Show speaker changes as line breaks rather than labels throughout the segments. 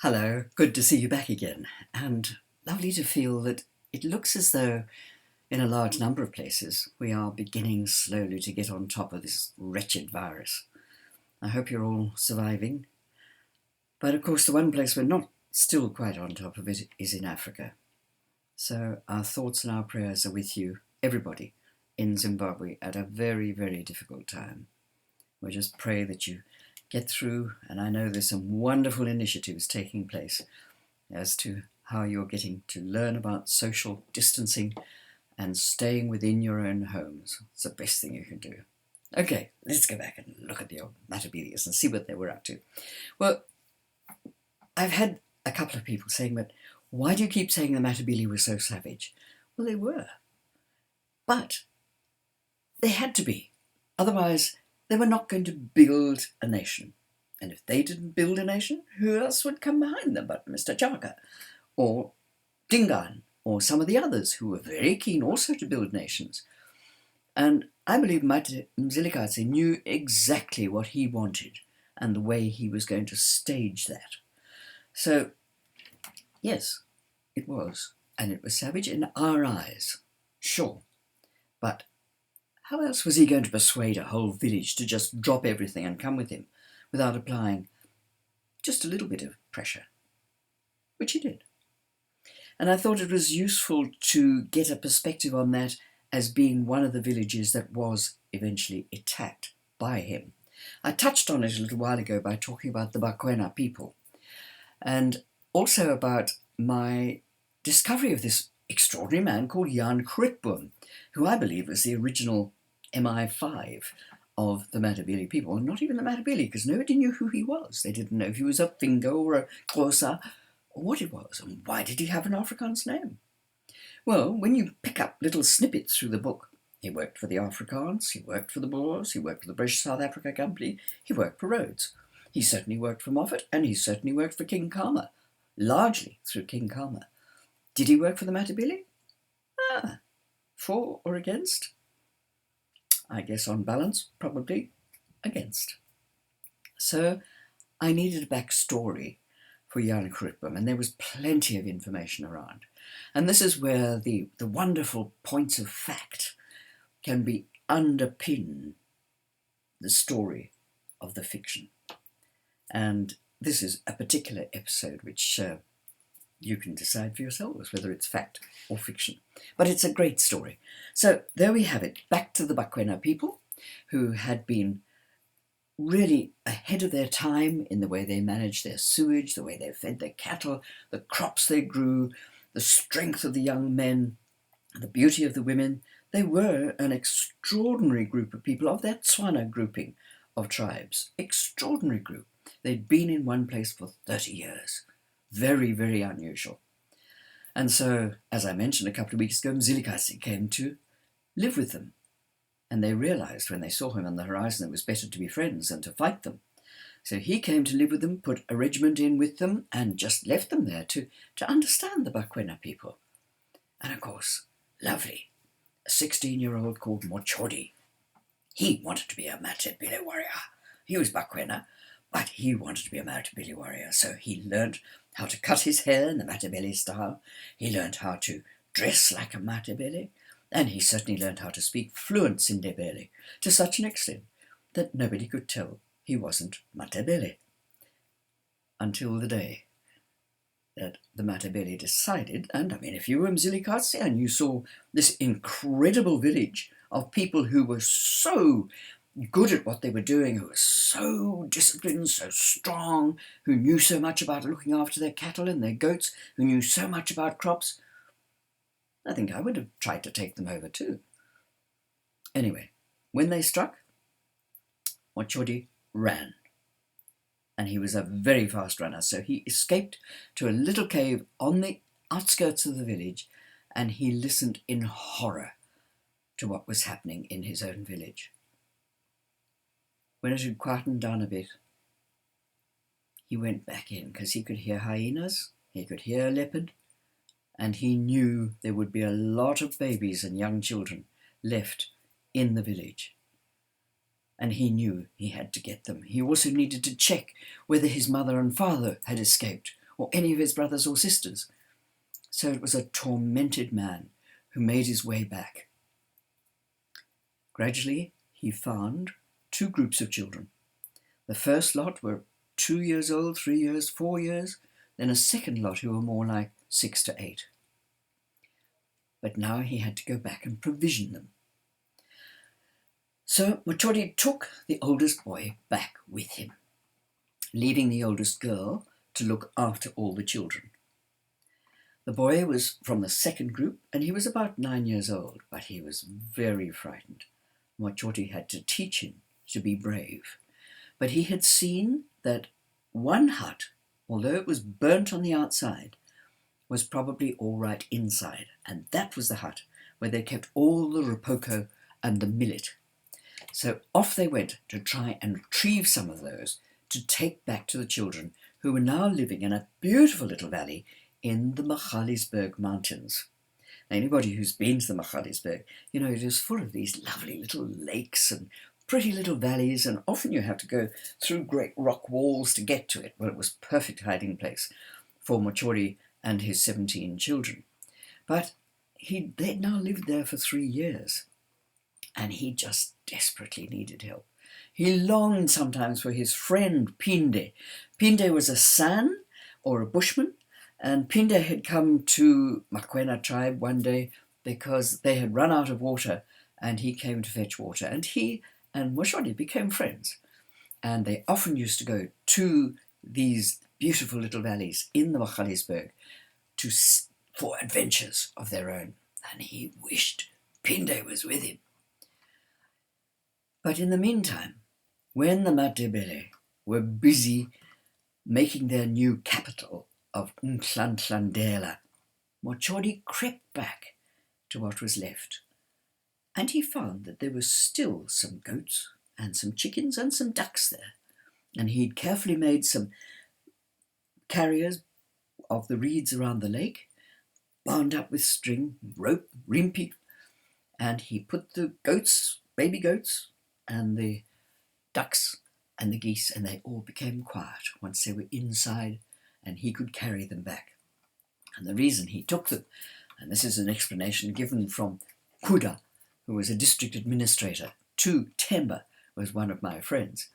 Hello, good to see you back again, and lovely to feel that it looks as though in a large number of places we are beginning slowly to get on top of this wretched virus. I hope you're all surviving, but of course the one place we're not still quite on top of it is in Africa. So our thoughts and our prayers are with you, everybody, in Zimbabwe at a very, very difficult time. We just pray that you get through, and I know there's some wonderful initiatives taking place as to how you're getting to learn about social distancing and staying within your own homes. It's the best thing you can do. Okay, let's go back and look at the old Matebele's and see what they were up to. Well, I've had a couple of people saying, but why do you keep saying the Matabele were so savage? Well, they were. But they had to be. Otherwise, they were not going to build a nation. And if they didn't build a nation, who else would come behind them but Mr. Chaka or Dingaan or some of the others who were very keen also to build nations? And I believe Mzilikazi knew exactly what he wanted and the way he was going to stage that. So, yes, it was. And it was savage in our eyes, sure. But how else was he going to persuade a whole village to just drop everything and come with him without applying just a little bit of pressure? Which he did. And I thought it was useful to get a perspective on that as being one of the villages that was eventually attacked by him. I touched on it a little while ago by talking about the Bakwena people and also about my discovery of this extraordinary man called Jan Kritboom, who I believe was the original MI5 of the Matabele people. Not even the Matabele, because nobody knew who he was. They didn't know if he was a Fingo or a Xhosa or what he was, and why did he have an Afrikaans name? Well, when you pick up little snippets through the book, he worked for the Afrikaans, he worked for the Boers, he worked for the British South Africa Company, he worked for Rhodes. He certainly worked for Moffat, and he certainly worked for King Khama, largely through King Khama. Did he work for the Matabele? For or against? I guess on balance, probably against. So I needed a backstory for Jan Kritboom, and there was plenty of information around. And this is where the wonderful points of fact can be underpin the story of the fiction. And this is a particular episode which you can decide for yourselves whether it's fact or fiction. But it's a great story. So there we have it, back to the Bakwena people who had been really ahead of their time in the way they managed their sewage, the way they fed their cattle, the crops they grew, the strength of the young men, the beauty of the women. They were an extraordinary group of people of that Tswana grouping of tribes. Extraordinary group. They'd been in one place for 30 years. Very, very unusual. And so, as I mentioned a couple of weeks ago, Mzilikazi came to live with them. And they realized when they saw him on the horizon it was better to be friends than to fight them. So he came to live with them, put a regiment in with them, and just left them there to understand the Bakwena people. And of course, lovely, a 16-year-old called Motshodi. He wanted to be a Matebele warrior. He was Bakwena, but he wanted to be a Matabele warrior, so he learnt how to cut his hair in the Matabele style. He learnt how to dress like a Matabele, and he certainly learnt how to speak fluent Ndebele to such an extent that nobody could tell he wasn't Matabele. Until the day that the Matabele decided, and I mean, if you were Mzilikazi and you saw this incredible village of people who were so good at what they were doing, who were so disciplined, so strong, who knew so much about looking after their cattle and their goats, who knew so much about crops, I think I would have tried to take them over too. Anyway, when they struck, Motshodi ran. And he was a very fast runner, so he escaped to a little cave on the outskirts of the village, and he listened in horror to what was happening in his own village. When it had quietened down a bit, he went back in because he could hear hyenas, he could hear a leopard, and he knew there would be a lot of babies and young children left in the village. And he knew he had to get them. He also needed to check whether his mother and father had escaped or any of his brothers or sisters. So it was a tormented man who made his way back. Gradually, he found two groups of children. The first lot were 2 years old, 3 years, 4 years, then a second lot who were more like 6 to 8. But now he had to go back and provision them. So Motshodi took the oldest boy back with him, leaving the oldest girl to look after all the children. The boy was from the second group, and he was about 9 years old, but he was very frightened. Motshodi had to teach him to be brave. But he had seen that one hut, although it was burnt on the outside, was probably all right inside, and that was the hut where they kept all the rupoko and the millet. So off they went to try and retrieve some of those to take back to the children, who were now living in a beautiful little valley in the Magaliesberg mountains. Now, anybody who's been to the Magaliesberg, you know, it is full of these lovely little lakes and pretty little valleys, and often you have to go through great rock walls to get to it. Well, it was a perfect hiding place for Motshodi and his 17 children. But they'd now lived there for 3 years, and he just desperately needed help. He longed sometimes for his friend Pinde. Pinde was a San, or a bushman, and Pinde had come to Bakwena tribe one day because they had run out of water, and he came to fetch water, and he and Motshodi became friends. And they often used to go to these beautiful little valleys in the Magaliesberg for adventures of their own. And he wished Pinde was with him. But in the meantime, when the Matebele were busy making their new capital of Mhlanthlandlela, Motshodi crept back to what was left. And he found that there were still some goats and some chickens and some ducks there. And he'd carefully made some carriers of the reeds around the lake, bound up with string, rope, rimpi, and he put the goats, baby goats, and the ducks and the geese, and they all became quiet once they were inside, and he could carry them back. And the reason he took them, and this is an explanation given from Kuda, who was a district administrator, to Temba, was one of my friends,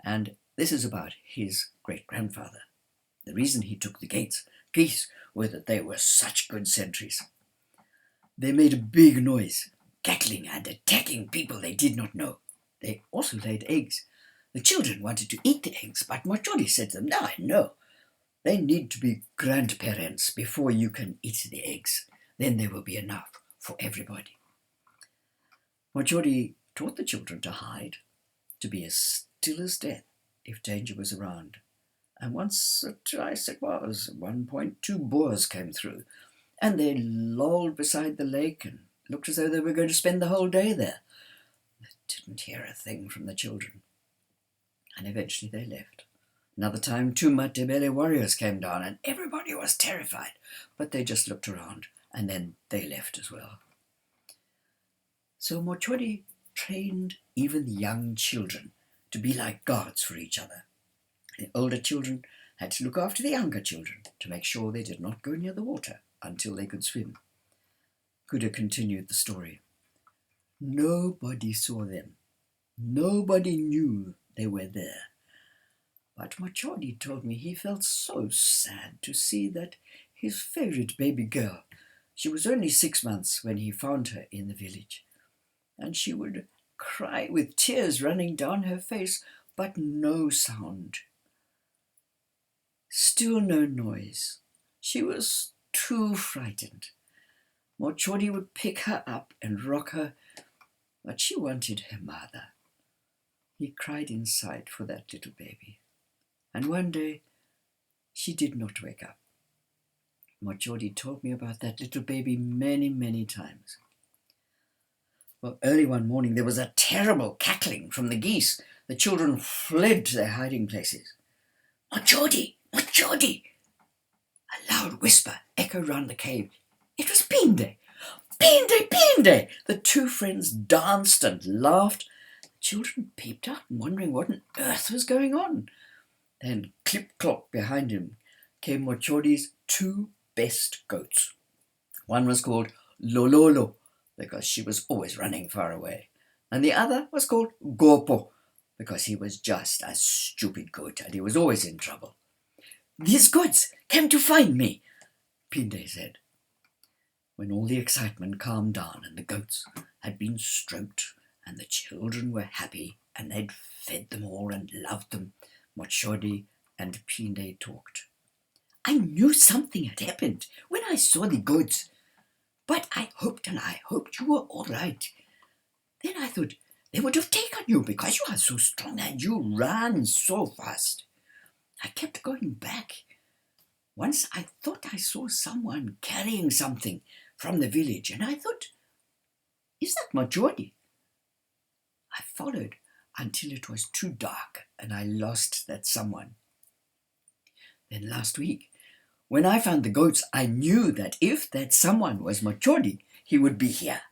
and this is about his great-grandfather. The reason he took the geese were that they were such good sentries. They made a big noise, cackling and attacking people they did not know. They also laid eggs. The children wanted to eat the eggs, but Motshodi said to them, no, they need to be grandparents before you can eat the eggs. Then there will be enough for everybody. Motshodi taught the children to hide, to be as still as death if danger was around. And once or twice it was, at one point 2 Boers came through, and they lolled beside the lake and looked as though they were going to spend the whole day there. They didn't hear a thing from the children. And eventually they left. Another time 2 Matebele warriors came down, and everybody was terrified, but they just looked around, and then they left as well. So Motshodi trained even the young children to be like guards for each other. The older children had to look after the younger children to make sure they did not go near the water until they could swim. Kuda continued the story. Nobody saw them. Nobody knew they were there. But Motshodi told me he felt so sad to see that his favourite baby girl, she was only 6 months when he found her in the village, and she would cry with tears running down her face, but no sound. Still no noise. She was too frightened. Motshodi would pick her up and rock her, but she wanted her mother. He cried inside for that little baby. And one day, she did not wake up. Motshodi told me about that little baby many, many times. Well, early one morning, there was a terrible cackling from the geese. The children fled to their hiding places. Motshodi! Motshodi! A loud whisper echoed round the cave. It was Pinde! Pinde! Pinde! The 2 friends danced and laughed. The children peeped out, wondering what on earth was going on. Then clip-clop behind him came Motshodi's 2 best goats. One was called Lololo, because she was always running far away, and the other was called Gopo, because he was just a stupid goat and he was always in trouble. "These goats came to find me," Pinde said. When all the excitement calmed down and the goats had been stroked and the children were happy and they'd fed them all and loved them, Motshodi and Pinde talked. "I knew something had happened when I saw the goats, but I hoped you were all right. Then I thought they would have taken you because you are so strong and you ran so fast. I kept going back. Once I thought I saw someone carrying something from the village, and I thought, is that Motshodi? I followed until it was too dark and I lost that someone. Then last week, when I found the goats, I knew that if that someone was Motshodi, he would be here."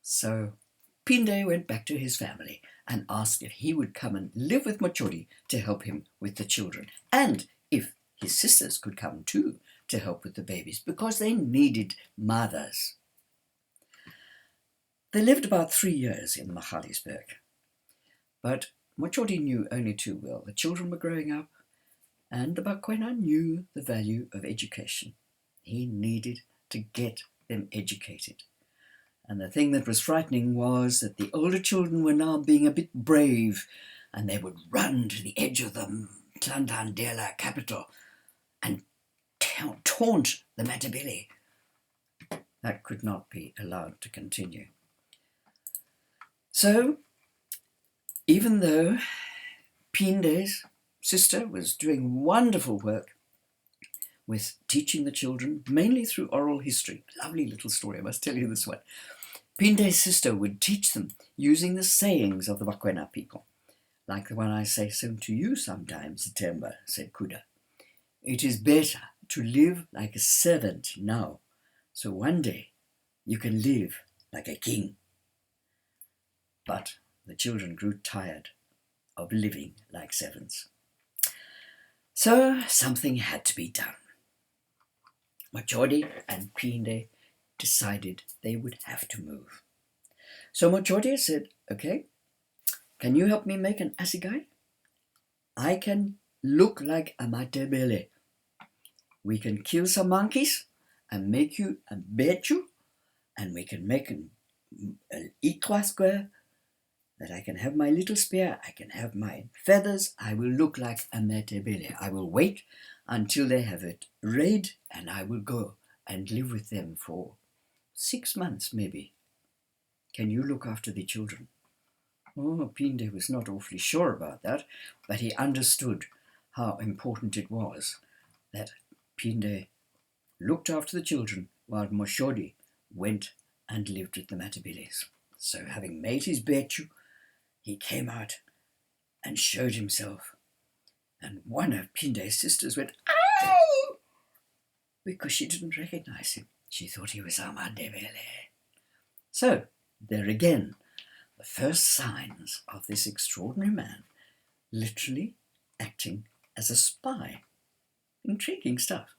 So Pinde went back to his family and asked if he would come and live with Motshodi to help him with the children, and if his sisters could come too to help with the babies, because they needed mothers. They lived about 3 years in Magaliesberg, but Motshodi knew only too well the children were growing up, and the Bakwena knew the value of education. He needed to get them educated. And the thing that was frightening was that the older children were now being a bit brave, and they would run to the edge of the Mhlanthlandlela capital and taunt the Matebele. That could not be allowed to continue. So, even though Pinde's sister was doing wonderful work with teaching the children, mainly through oral history, lovely little story, I must tell you this one. Pinde's sister would teach them using the sayings of the Bakwena people, like the one I say so to you sometimes, Temba, said Kuda. "It is better to live like a servant now, so one day you can live like a king." But the children grew tired of living like servants. So something had to be done. Motshodi and Pinde decided they would have to move. So Motshodi said, "Okay, can you help me make an assegai? I can look like a Matebele. We can kill some monkeys and make you a betu, and we can make an ikwa square, that I can have my little spear, I can have my feathers, I will look like a Matebele. I will wait until they have it red, and I will go and live with them for 6 months maybe. Can you look after the children?" Oh, Pinde was not awfully sure about that, but he understood how important it was that Pinde looked after the children while Motshodi went and lived with the Matabeles. So having made his betu, he came out and showed himself, and one of Pinde's sisters went, "Ow!" because she didn't recognize him. She thought he was a Matebele. So there again, the first signs of this extraordinary man literally acting as a spy. Intriguing stuff.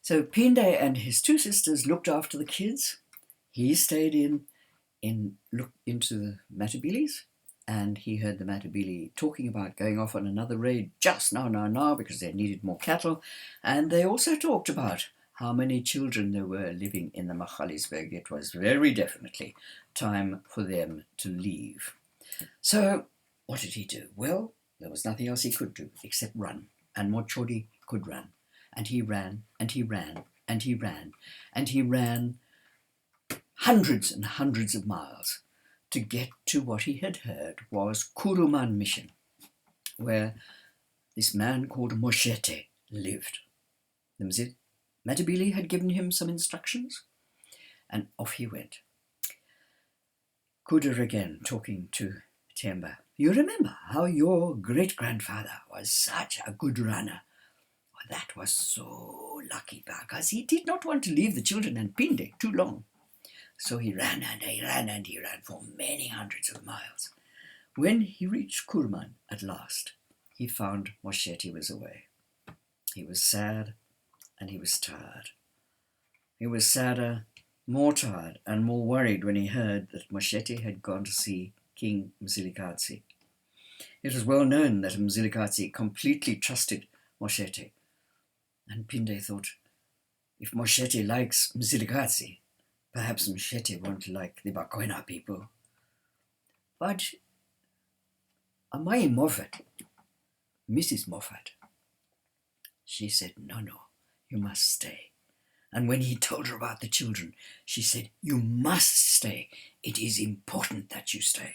So Pinde and his 2 sisters looked after the kids. He stayed looked into the Matabeles, and he heard the Matabele talking about going off on another raid just now, because they needed more cattle. And they also talked about how many children there were living in the Magaliesberg. It was very definitely time for them to leave. So what did he do? Well, there was nothing else he could do except run. And Motshodi could run. And he ran, and he ran, and he ran, and he ran hundreds and hundreds of miles to get to what he had heard was Kuruman Mission, where this man called Motshodi lived. The Matabele had given him some instructions, and off he went. Kuda again talking to Temba. "You remember how your great-grandfather was such a good runner? Well, that was so lucky because he did not want to leave the children and Pinde too long. So he ran and he ran and he ran for many hundreds of miles. When he reached Kurman at last, he found Motshodi was away. He was sad and he was tired. He was sadder, more tired and more worried when he heard that Mhlanthlandlela had gone to see King Mzilikazi. It was well known that Mzilikazi completely trusted Mhlanthlandlela, and Pinde thought, if Mhlanthlandlela likes Mzilikazi, perhaps Mhlanthlandlela won't like the Bakwena people. But Amai Moffat, Mrs. Moffat, she said, no, you must stay. And when he told her about the children, she said, you must stay. It is important that you stay.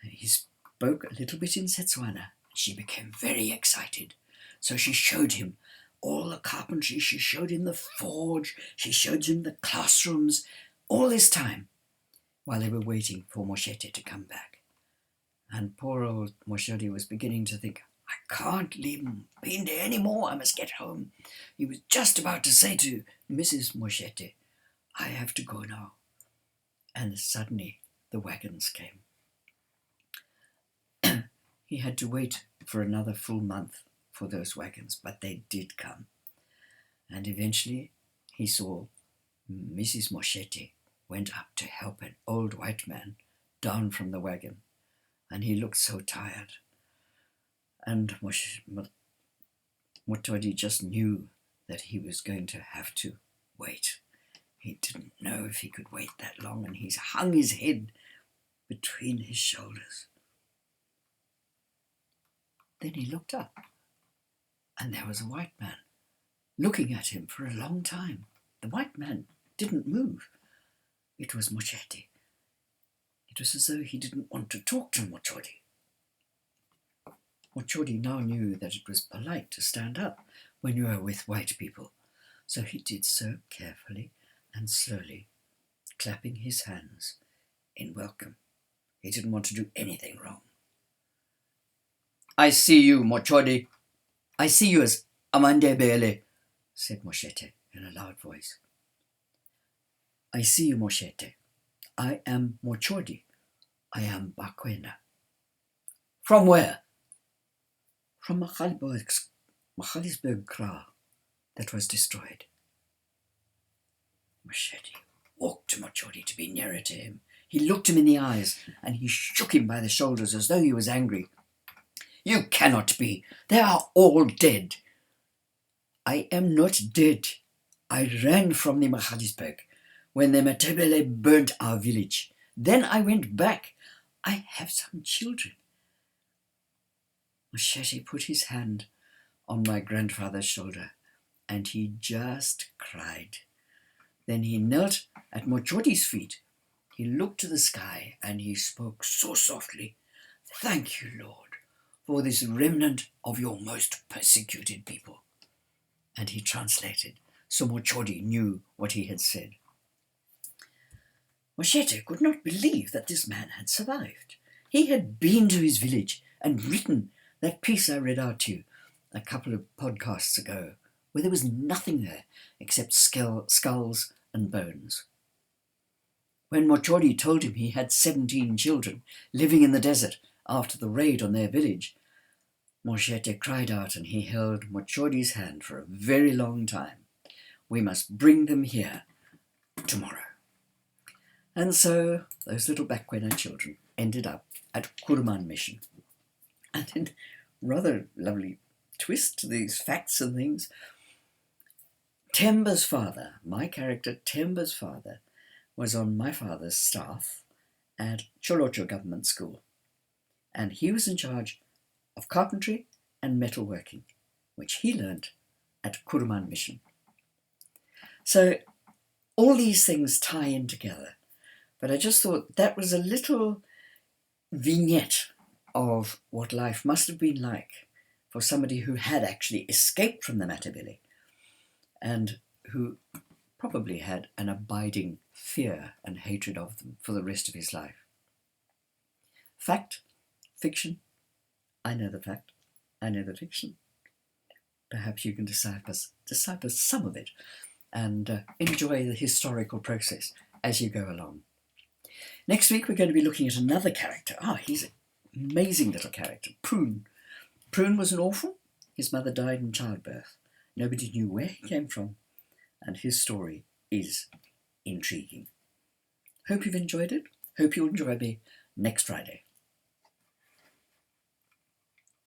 And he spoke a little bit in Setswana. She became very excited. So she showed him all the carpentry. She showed him the forge. She showed him the classrooms. All this time while they were waiting for Mhlanthlandlela to come back. And poor old Motshodi was beginning to think, I can't leave Pinde anymore. I must get home. He was just about to say to Mrs. Mhlanthlandlela, I have to go now. And suddenly the wagons came. He had to wait for another full month for those wagons, but they did come. And eventually he saw Mrs. Mhlanthlandlela went up to help an old white man down from the wagon. And he looked so tired. And Motshodi just knew that he was going to have to wait. He didn't know if he could wait that long, and he hung his head between his shoulders. Then he looked up, and there was a white man looking at him for a long time. The white man didn't move. It was Mhlanthlandlela. It was as though he didn't want to talk to Motshodi. Motshodi now knew that it was polite to stand up when you are with white people, so he did so carefully and slowly, clapping his hands in welcome. He didn't want to do anything wrong. I see you, Motshodi. I see you as Matebele, said Mhlanthlandlela in a loud voice. I see you, Mhlanthlandlela. I am Motshodi. I am Bakwena. From where? From Magaliesberg kraal that was destroyed. Mhlanthlandlela walked to Motshodi to be nearer to him. He looked him in the eyes and he shook him by the shoulders as though he was angry. You cannot be. They are all dead. I am not dead. I ran from the Magaliesberg when the Matebele burnt our village. Then I went back. I have some children. Mhlanthlandlela put his hand on my grandfather's shoulder and he just cried. Then he knelt at Motshodi's feet. He looked to the sky and he spoke so softly, Thank you, Lord, for this remnant of your most persecuted people. And he translated, so Motshodi knew what he had said. Mhlanthlandlela could not believe that this man had survived. He had been to his village and written that piece I read out to you a couple of podcasts ago, where there was nothing there except skulls and bones. When Motshodi told him he had 17 children living in the desert after the raid on their village, Mhlanthlandlela cried out and he held Motshodi's hand for a very long time. We must bring them here tomorrow. And so those little Bakwena children ended up at Kuruman Mission. And in rather lovely twist to these facts and things, Temba's father, my character Temba's father, was on my father's staff at Cholocho Government School. And he was in charge of carpentry and metalworking, which he learnt at Kuruman Mission. So all these things tie in together. But I just thought that was a little vignette of what life must have been like for somebody who had actually escaped from the Matebele and who probably had an abiding fear and hatred of them for the rest of his life. Fact, fiction, I know the fact, I know the fiction. Perhaps you can decipher some of it and enjoy the historical process as you go along. Next week we're going to be looking at another character. He's an amazing little character, Prune. Prune was an orphan. His mother died in childbirth. Nobody knew where he came from, and his story is intriguing. Hope you've enjoyed it. Hope you'll enjoy me next Friday.